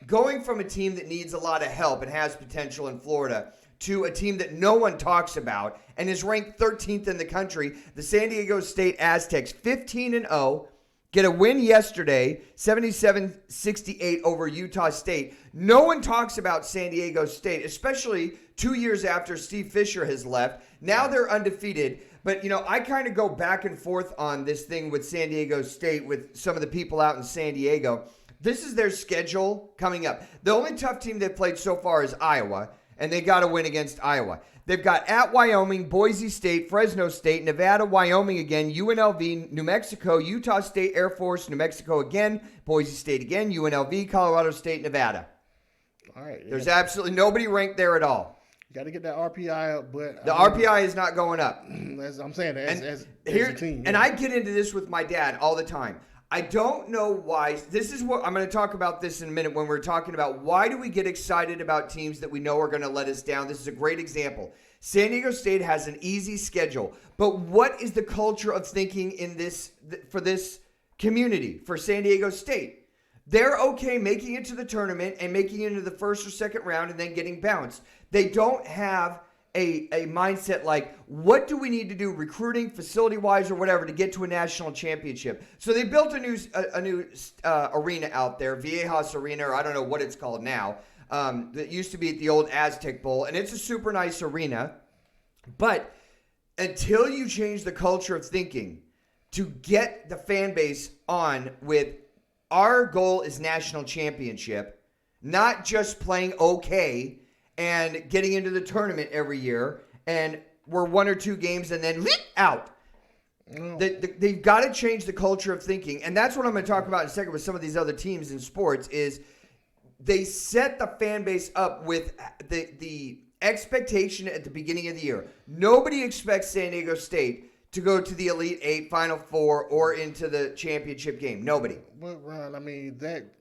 Going from a team that needs a lot of help and has potential in Florida to a team that no one talks about and is ranked 13th in the country, the San Diego State Aztecs, 15-0, get a win yesterday, 77-68 over Utah State. No one talks about San Diego State, especially 2 years after Steve Fisher has left. Now they're undefeated. But, I kind of go back and forth on this thing with San Diego State with some of the people out in San Diego. This is their schedule coming up. The only tough team they've played so far is Iowa, and they got to win against Iowa. They've got at Wyoming, Boise State, Fresno State, Nevada, Wyoming again, UNLV, New Mexico, Utah State, Air Force, New Mexico again, Boise State again, UNLV, Colorado State, Nevada. All right. Yeah. There's absolutely nobody ranked there at all. You got to get that RPI up, but the RPI is not going up. As I'm saying, as a team. And I get into this with my dad all the time. I don't know why. This is what I'm going to talk about this in a minute when we're talking about why do we get excited about teams that we know are going to let us down. This is a great example. San Diego State has an easy schedule, but what is the culture of thinking in this for this community, for San Diego State? They're okay making it to the tournament and making it into the first or second round and then getting bounced. They don't have a mindset like, what do we need to do recruiting, facility-wise or whatever, to get to a national championship? So they built a new arena out there, Viejas Arena, or I don't know what it's called now, that used to be at the old Aztec Bowl, and it's a super nice arena. But until you change the culture of thinking to get the fan base on with our goal is national championship, not just playing okay and getting into the tournament every year, and we're 1 or 2 games and then out. They've got to change the culture of thinking, and that's what I'm going to talk about in a second with some of these other teams in sports, is they set the fan base up with the expectation at the beginning of the year. Nobody expects San Diego State to go to the Elite Eight, Final Four, or into the championship game. Nobody. Well, Ron, I mean, that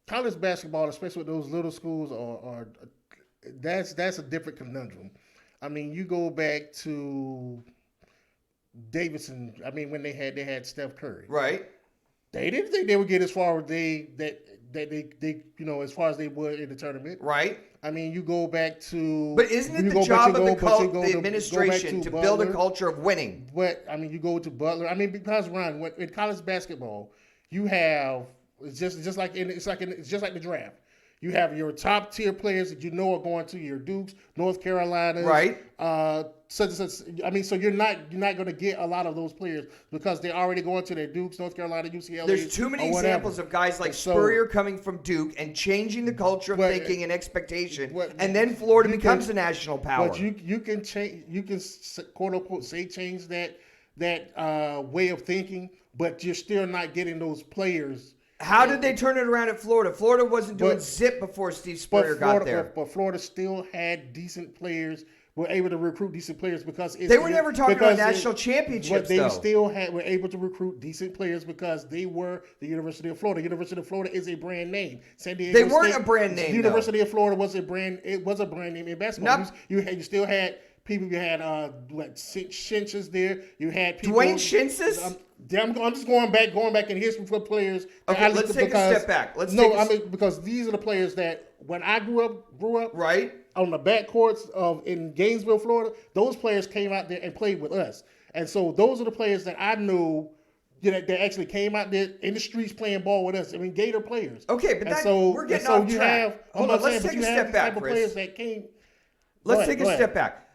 college basketball, especially with those little schools, that's a different conundrum. I mean, you go back to Davidson. I mean, when they had Steph Curry, right? They didn't think they would get as far as they as far as they would in the tournament. Right. I mean, you go back to. But isn't it the job of the administration to build a culture of winning? But I mean, you go to Butler. I mean, because Ron, in college basketball, you have it's just like the draft. You have your top tier players that you know are going to your Dukes, North Carolina, right? Such. I mean, so you're not going to get a lot of those players because they're already going to their Dukes, North Carolina, UCLA. There's too many examples of guys like Spurrier coming from Duke and changing the culture of thinking and expectation, and then Florida becomes a national power. But you can change. You can quote unquote change that way of thinking, but you're still not getting those players. How did they turn it around at Florida? Florida wasn't doing zip before Steve Spurrier got there. But Florida still had decent players, were able to recruit decent players because they were never talking about national championships. But they still were able to recruit decent players because they were the University of Florida. University of Florida is a brand name. San Diego they weren't State, a brand name. University of Florida was a brand. It was a brand name in basketball. Nope. You still had people. You had Shinches there. You had people. Dwayne Shinsis. I'm just going back in history for players. Okay, let's take a step back. Because these are the players that when I grew up, right on the backcourts in Gainesville, Florida. Those players came out there and played with us, and so those are the players that I knew. That actually came out there in the streets playing ball with us. I mean, Gator players. Okay, but we're getting off track. Hold on, let's take a step back, Chris. Let's take a step back.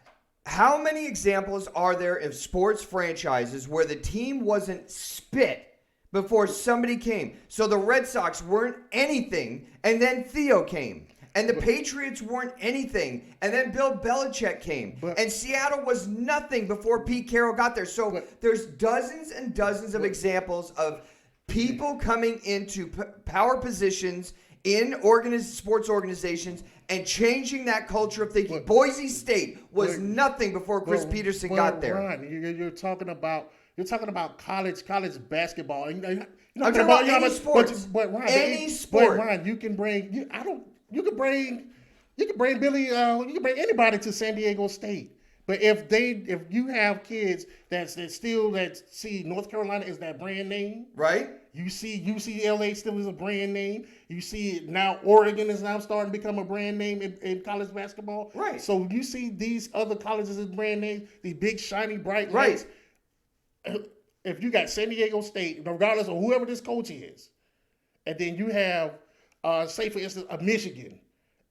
How many examples are there of sports franchises where the team wasn't spit before somebody came? So the Red Sox weren't anything, and then Theo came. And the Patriots weren't anything, and then Bill Belichick came. And Seattle was nothing before Pete Carroll got there. So there's dozens and dozens of examples of people coming into power positions in sports organizations and changing that culture of thinking. Boise State was nothing before Chris Peterson got there. Ron, you're talking about college basketball. I'm talking about any sports. But Ron, any sport. But Ron, you can bring Billy. You can bring anybody to San Diego State. But if you have kids that see North Carolina as that brand name, right? You see UCLA still is a brand name. You see now Oregon is now starting to become a brand name in college basketball. Right. So you see these other colleges as brand names, these big shiny bright lights. Right. If you got San Diego State, regardless of whoever this coach is, and then you have, say for instance, a Michigan,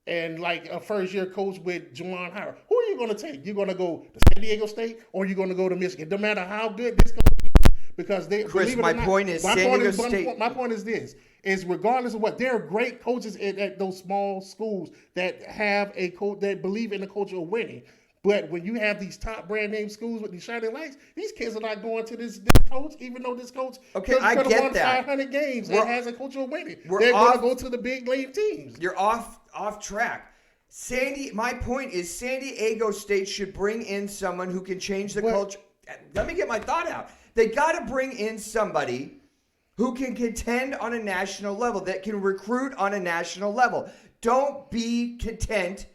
and like a first-year coach with Juwan Howard, who are you going to take? You're going to go to San Diego State, or you're going to go to Michigan? No matter how good this coach is, because Chris, my point is San Diego State. My point is this: is regardless of what, there are great coaches at those small schools that have a coach that believe in the culture of winning. But when you have these top brand name schools with these shining lights, these kids are not going to this coach, even though this coach could have won 500 games and has a culture of winning. They're going to go to the big name teams. You're off track. My point is San Diego State should bring in someone who can change the culture. Let me get my thought out. They got to bring in somebody who can contend on a national level, that can recruit on a national level. Don't be content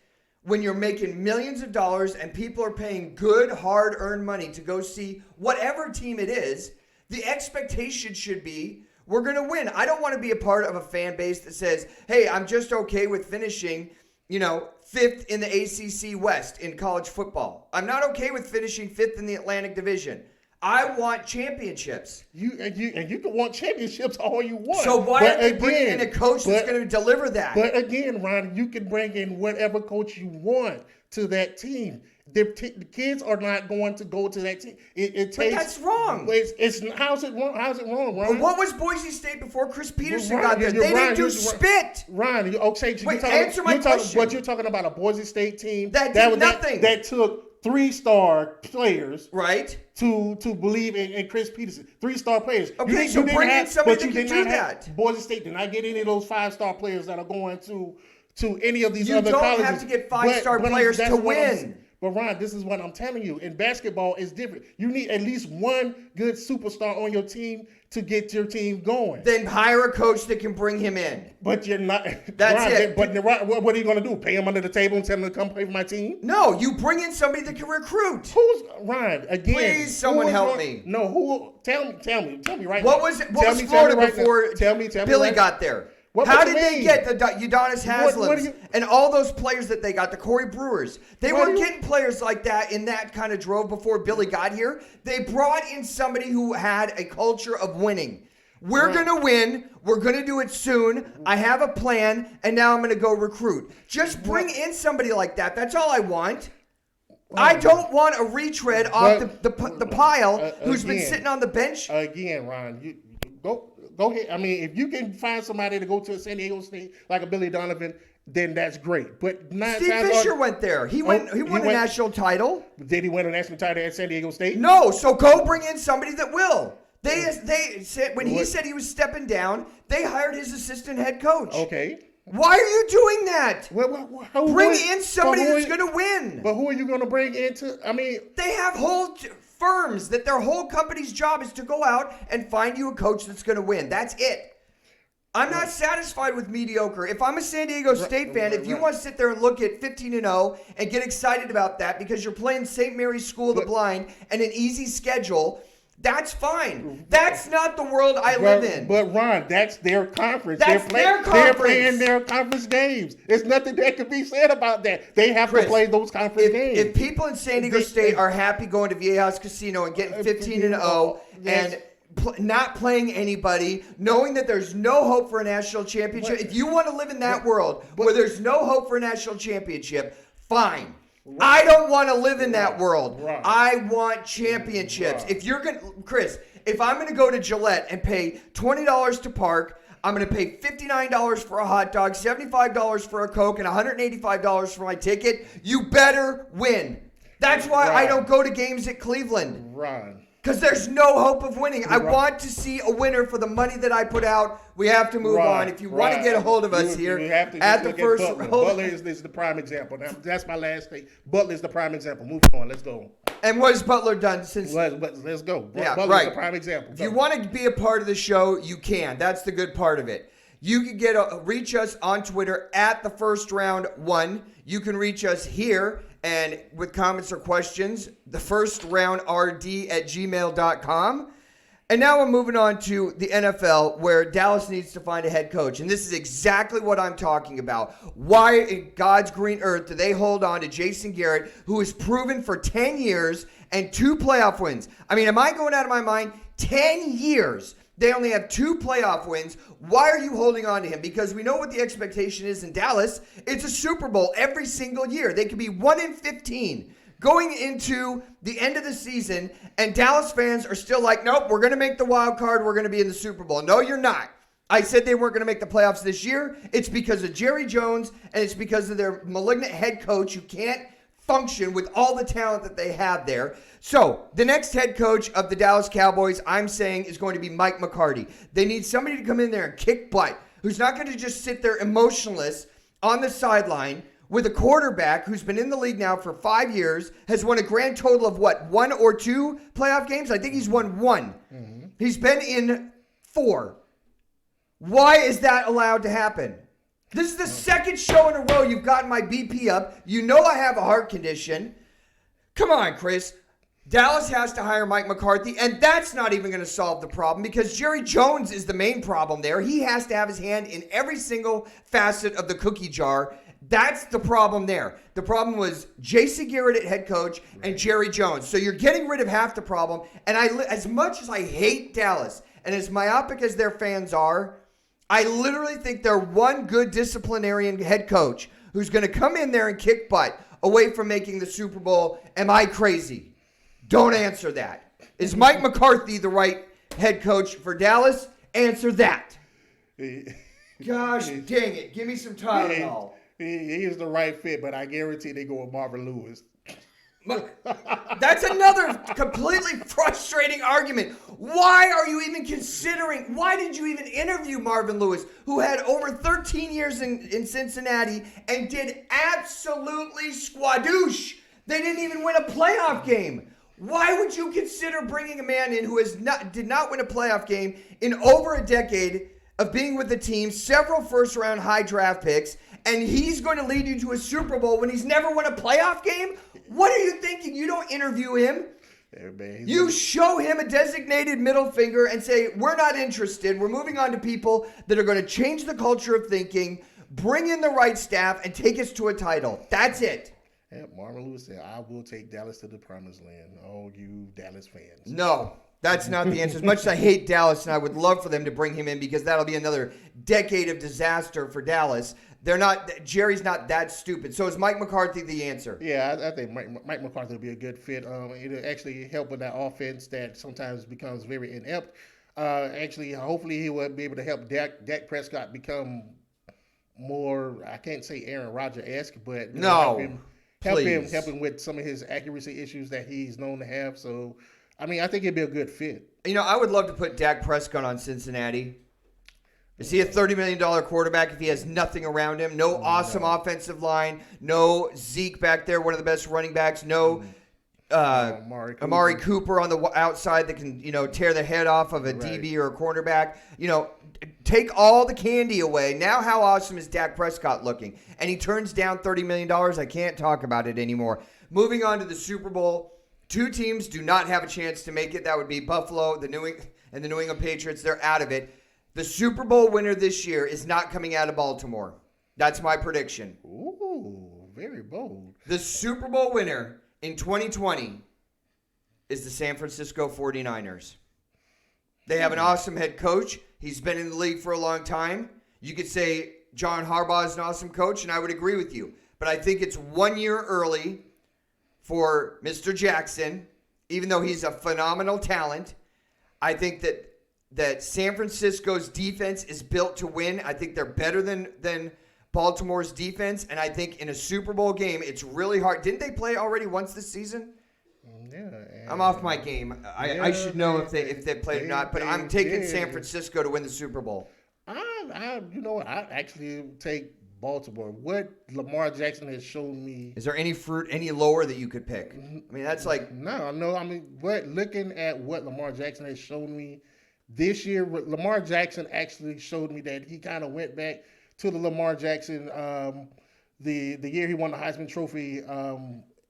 when you're making millions of dollars and people are paying good, hard-earned money to go see whatever team it is. The expectation should be, we're going to win. I don't want to be a part of a fan base that says, hey, I'm just okay with finishing, 5th in the ACC West in college football. I'm not okay with finishing 5th in the Atlantic Division. I want championships. You can want championships all you want. So why are they bringing in a coach that's going to deliver that? But again, Ron, you can bring in whatever coach you want to that team. The kids are not going to go to that team. But that's wrong. How's it wrong? How's it wrong, Ron? But what was Boise State before Chris Peterson got there? They didn't do spit. Ron, okay. Wait, answer my question. But you're talking about a Boise State team that did nothing. That took 3-star players, right, to believe in Chris Peterson. 3-star players. Okay, so bring in somebody that can do that. Boise State did not get any of those 5-star players that are going to any of these other colleges. You don't have to get 5-star players to win. But Ron, this is what I'm telling you. In basketball, it's different. You need at least one good superstar on your team to get your team going. Then hire a coach that can bring him in. But you're not. That's Ron, it. But what are you going to do? Pay him under the table and tell him to come play for my team? No, you bring in somebody that can recruit. Who's Ron? Again, Please, someone help me. No, who? Tell me right What now. was Florida before Billy got there? How did they get the Udonis Haslems and all those players that they got, the Corey Brewers? They weren't getting players like that in that kind of drove before Billy got here. They brought in somebody who had a culture of winning. We're going to win. We're going to do it soon. I have a plan, and now I'm going to go recruit. Just bring in somebody like that. That's all I want. I don't want a retread off the pile who's been sitting on the bench. Again, Ron, you go ahead. I mean, if you can find somebody to go to a San Diego State like a Billy Donovan, then that's great. But Steve Fisher went there. He won a national title. Did he win a national title at San Diego State? No. So go bring in somebody that will. They said when he said he was stepping down, they hired his assistant head coach. Okay. Why are you doing that? Bring in somebody that's going to win. But who are you going to bring into? I mean, they have whole firms that their whole company's job is to go out and find you a coach that's going to win. That's it. I'm not satisfied with mediocre. If I'm a San Diego State fan, if you want to sit there and look at 15-0 and get excited about that because you're playing St. Mary's School of the Blind and an easy schedule, that's fine. That's not the world I live in. But Ron, that's their conference. Their conference. They're playing their conference games. There's nothing that can be said about that. They have to play those conference games. If people in San Diego State are happy going to Viejas Casino and getting 15-0 and not playing anybody, knowing that there's no hope for a national championship, if you want to live in that world where there's no hope for a national championship, fine. I don't want to live in that world. I want championships. If you're going to, Chris, if I'm going to go to Gillette and pay $20 to park, I'm going to pay $59 for a hot dog, $75 for a Coke, and $185 for my ticket, you better win. That's why I don't go to games at Cleveland. Because there's no hope of winning. I want to see a winner for the money that I put out. We have to move on. If you want to get a hold of us here at the first. Butler is the prime example. Now, that's my last thing. Butler is the prime example. Move on. Let's go. And what has Butler done since? Let's go. Yeah, Butler's the prime example. If you want to be a part of the show, you can. That's the good part of it. You can reach us on Twitter at the first round 1. You can reach us here and with comments or questions, the first round rd@gmail.com. And now we're moving on to the NFL, where Dallas needs to find a head coach. And this is exactly what I'm talking about. Why in God's green earth do they hold on to Jason Garrett, who has proven for 10 years and 2 playoff wins? I mean, am I going out of my mind? 10 years. They only have 2 playoff wins. Why are you holding on to him? Because we know what the expectation is in Dallas. It's a Super Bowl every single year. They could be 1-15 going into the end of the season, and Dallas fans are still like, nope, we're going to make the wild card. We're going to be in the Super Bowl. No, you're not. I said they weren't going to make the playoffs this year. It's because of Jerry Jones, and it's because of their malignant head coach who can't function with all the talent that they have there. So, the next head coach of the Dallas Cowboys, I'm saying, is going to be Mike McCarthy. They need somebody to come in there and kick butt, who's not going to just sit there emotionless on the sideline with a quarterback who's been in the league now for 5 years, has won a grand total of 1 or 2 playoff games? I think he's won 1. Mm-hmm. He's been in 4. Why is that allowed to happen? This is the second show in a row you've gotten my BP up. You know I have a heart condition. Come on, Chris. Dallas has to hire Mike McCarthy, and that's not even going to solve the problem because Jerry Jones is the main problem there. He has to have his hand in every single facet of the cookie jar. That's the problem there. The problem was Jason Garrett at head coach and Jerry Jones. So you're getting rid of half the problem. And as much as I hate Dallas, and as myopic as their fans are, I literally think they're one good disciplinarian head coach who's going to come in there and kick butt away from making the Super Bowl. Am I crazy? Don't answer that. Is Mike McCarthy the right head coach for Dallas? Answer that. Gosh dang it. Give me some Tylenol. He is the right fit, but I guarantee they go with Marvin Lewis. That's another completely frustrating argument. Why are you even considering, why did you even interview Marvin Lewis, who had over 13 years in Cincinnati and did absolutely squadoosh They didn't even win a playoff game. Why would you consider bringing a man in who did not win a playoff game in over a decade of being with the team, several first-round high draft picks, and he's going to lead you to a Super Bowl when he's never won a playoff game? What are you thinking? You don't interview him. Yeah, man, you show him a designated middle finger and say, we're not interested. We're moving on to people that are going to change the culture of thinking, bring in the right staff, and take us to a title. That's it. Yeah, Marvin Lewis said, I will take Dallas to the promised land. All you Dallas fans. No, that's not the answer. As much as I hate Dallas, and I would love for them to bring him in because that'll be another decade of disaster for Dallas. Jerry's not that stupid. So is Mike McCarthy the answer? Yeah, I think Mike McCarthy will be a good fit. It'll actually help with that offense that sometimes becomes very inept. Hopefully he will be able to help Dak Prescott become more, I can't say Aaron Rodgers-esque, but help him with some of his accuracy issues that he's known to have. So, I mean, I think it'd be a good fit. I would love to put Dak Prescott on Cincinnati. Is he a $30 million quarterback if he has nothing around him? No awesome offensive line. No Zeke back there, one of the best running backs. No Amari Cooper on the outside that can, tear the head off of a DB or a cornerback. Take all the candy away. Now how awesome is Dak Prescott looking? And he turns down $30 million. I can't talk about it anymore. Moving on to the Super Bowl. Two teams do not have a chance to make it. That would be Buffalo and the New England Patriots. They're out of it. The Super Bowl winner this year is not coming out of Baltimore. That's my prediction. Ooh, very bold. The Super Bowl winner in 2020 is the San Francisco 49ers. They have an awesome head coach. He's been in the league for a long time. You could say John Harbaugh is an awesome coach, and I would agree with you. But I think it's 1 year early for Mr. Jackson, even though he's a phenomenal talent. I think that San Francisco's defense is built to win. I think they're better than Baltimore's defense, and I think in a Super Bowl game, it's really hard. Didn't they play already once this season? Yeah, I'm off my game. I should know if they played or not, but I'm taking San Francisco to win the Super Bowl. I actually take Baltimore. What Lamar Jackson has shown me. Is there any fruit any lower that you could pick? I mean, that's like no. I mean, looking at what Lamar Jackson has shown me this year, Lamar Jackson actually showed me that he kind of went back to the Lamar Jackson the year he won the Heisman Trophy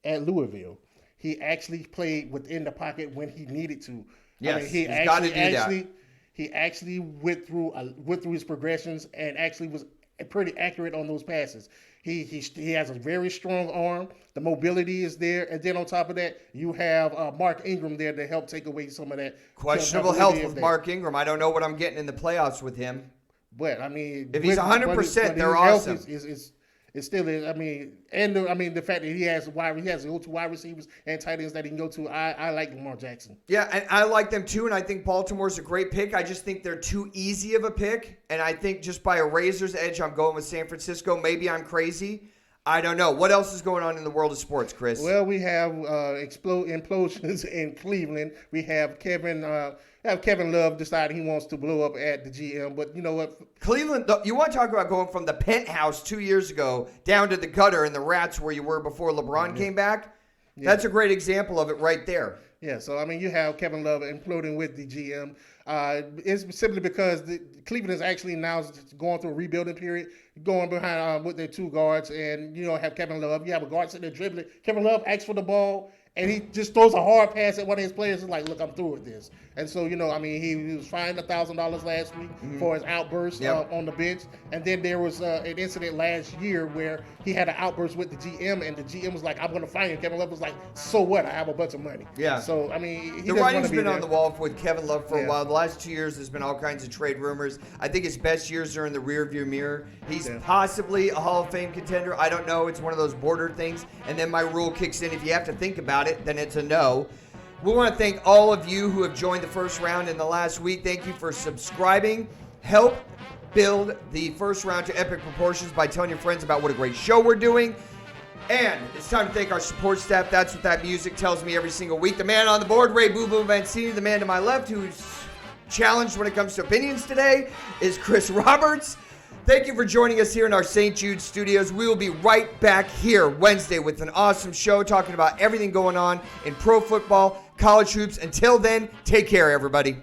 at Louisville. He actually played within the pocket when he needed to. Yes, I mean, he's got to do that. He actually went through his progressions and actually was pretty accurate on those passes. He has a very strong arm. The mobility is there, and then on top of that, you have Mark Ingram there to help take away some of that questionable health with Mark Ingram. I don't know what I'm getting in the playoffs with him. But I mean, if he's 100%, they're awesome. It still is. I mean, the fact that he has to go to wide receivers and tight ends that he can go to. I like Lamar Jackson. Yeah, and I like them too, and I think Baltimore's a great pick. I just think they're too easy of a pick, and I think just by a razor's edge, I'm going with San Francisco. Maybe I'm crazy. I don't know. What else is going on in the world of sports, Chris? Well, we have implosions in Cleveland. We have Kevin Love deciding he wants to blow up at the GM. But you know what? Cleveland, you want to talk about going from the penthouse 2 years ago down to the gutter and the rats where you were before LeBron came back? Yeah. That's a great example of it right there. Yeah, so, I mean, you have Kevin Love imploding with the GM. It's simply because Cleveland is actually now going through a rebuilding period, going behind with their two guards, and, have Kevin Love. You have a guard sitting there dribbling. Kevin Love asks for the ball, and he just throws a hard pass at one of his players and like, look, I'm through with this. And so, he was fined $1,000 last week for his outburst on the bench. And then there was an incident last year where he had an outburst with the GM, and the GM was like, I'm going to fine you. Kevin Love was like, so what? I have a bunch of money. Yeah. So, I mean, the writing's been on the wall with Kevin Love for a while. The last 2 years, there's been all kinds of trade rumors. I think his best years are in the rearview mirror. He's possibly a Hall of Fame contender. I don't know. It's one of those border things. And then my rule kicks in. If you have to think about it, then it's a no. We want to thank all of you who have joined the first round in the last week. Thank you for subscribing. Help build the first round to epic proportions by telling your friends about what a great show we're doing. And it's time to thank our support staff. That's what that music tells me every single week. The man on the board, Ray Boo Boo Mancini. The man to my left, who's challenged when it comes to opinions today, is Chris Roberts. Thank you for joining us here in our St. Jude studios. We will be right back here Wednesday with an awesome show talking about everything going on in pro football, college hoops. Until then, take care, everybody.